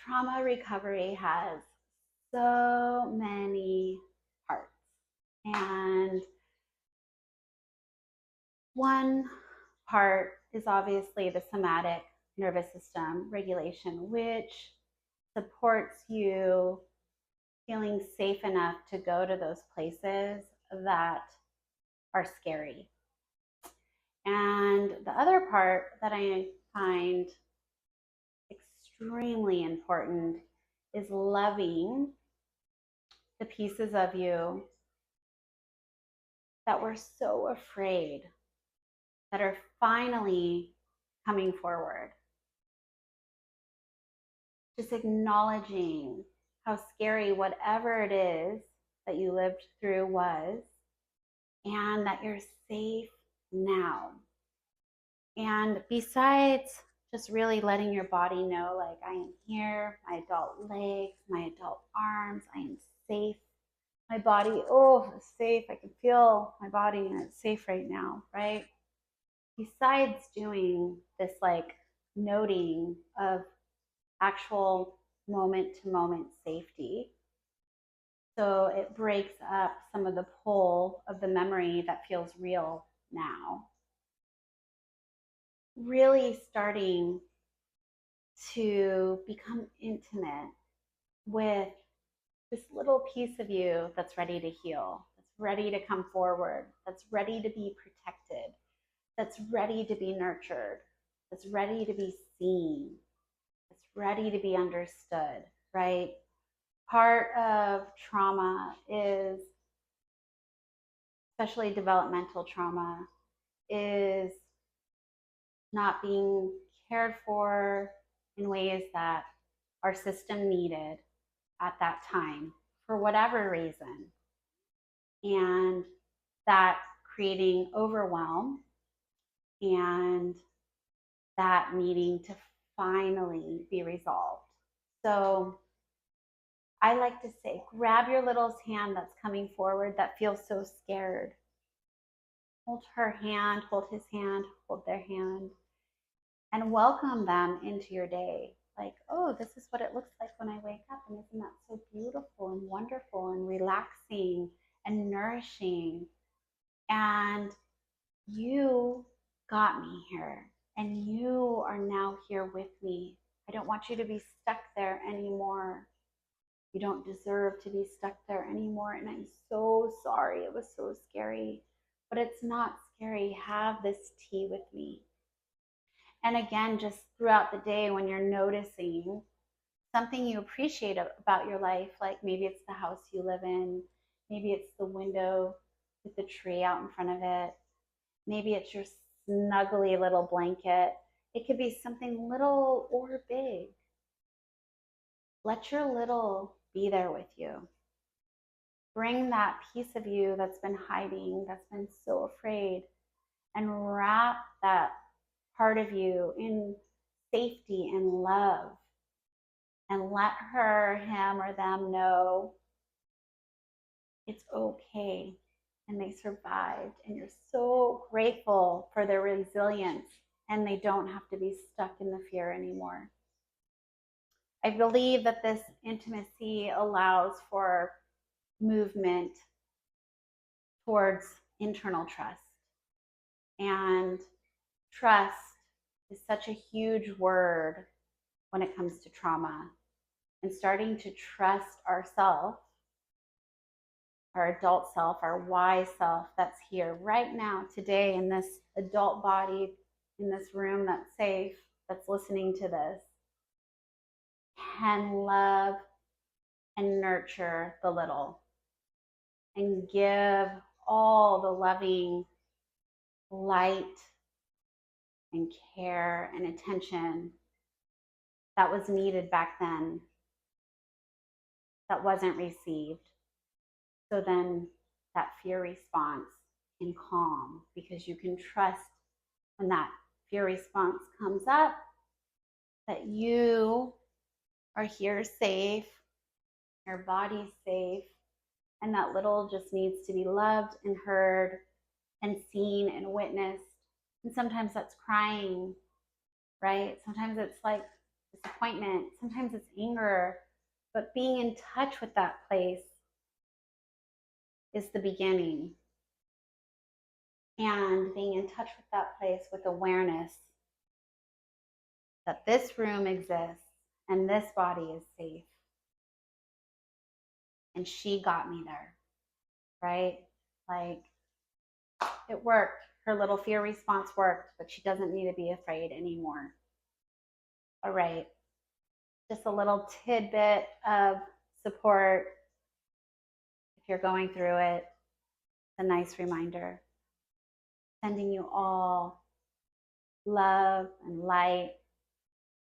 trauma recovery has so many parts. And one part is obviously the somatic nervous system regulation, which supports you feeling safe enough to go to those places that are scary. And the other part that I find extremely important is loving the pieces of you that were so afraid, that are finally coming forward. Just acknowledging how scary whatever it is that you lived through was, and that you're safe now. And besides just really letting your body know, like, I am here, my adult legs, my adult arms, I am safe. My body, oh, it's safe. I can feel my body and it's safe right now, right? Besides doing this like noting of actual moment to moment safety, so it breaks up some of the pull of the memory that feels real now. Really starting to become intimate with this little piece of you that's ready to heal, that's ready to come forward, that's ready to be protected, that's ready to be nurtured, that's ready to be seen, that's ready to be understood, right? Part of trauma is, especially developmental trauma, is not being cared for in ways that our system needed at that time for whatever reason. And that creating overwhelm and that needing to finally be resolved. So I like to say, grab your little's hand that's coming forward that feels so scared. Hold her hand, hold his hand, hold their hand, and welcome them into your day. Like, oh, this is what it looks like when I wake up. And isn't that so beautiful and wonderful and relaxing and nourishing? And you got me here, and you are now here with me. I don't want you to be stuck there anymore. You don't deserve to be stuck there anymore. And I'm so sorry. It was so scary, but it's not scary. Have this tea with me. And again, just throughout the day, when you're noticing something you appreciate about your life, like maybe it's the house you live in, maybe it's the window with the tree out in front of it, maybe it's your snuggly little blanket. It could be something little or big. Let your little be there with you. Bring that piece of you that's been hiding, that's been so afraid, and wrap that part of you in safety and love. And let her, him, or them know it's okay and they survived. And you're so grateful for their resilience, and they don't have to be stuck in the fear anymore. I believe that this intimacy allows for movement towards internal trust. And trust is such a huge word when it comes to trauma. And starting to trust ourselves, our adult self, our wise self that's here right now, today, in this adult body, in this room that's safe, that's listening to this, can love and nurture the little and give all the loving light and care and attention that was needed back then, that wasn't received. So then that fear response can calm, because you can trust when that fear response comes up that you are here safe, your body's safe, and that little just needs to be loved and heard and seen and witnessed. And sometimes that's crying, right? Sometimes it's like disappointment, sometimes it's anger, but being in touch with that place is the beginning. And being in touch with that place with awareness that this room exists and this body is safe. And she got me there, right? Like, it worked. Her little fear response worked, but she doesn't need to be afraid anymore. All right. Just a little tidbit of support if you're going through it. It's a nice reminder. Sending you all love and light.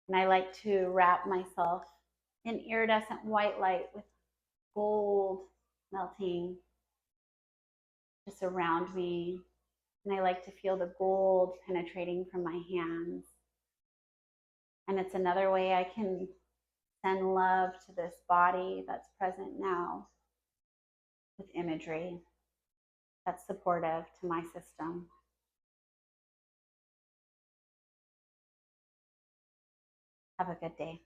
And I like to wrap myself in iridescent white light with gold melting just around me. And I like to feel the gold penetrating from my hands. And it's another way I can send love to this body that's present now with imagery that's supportive to my system. Have a good day.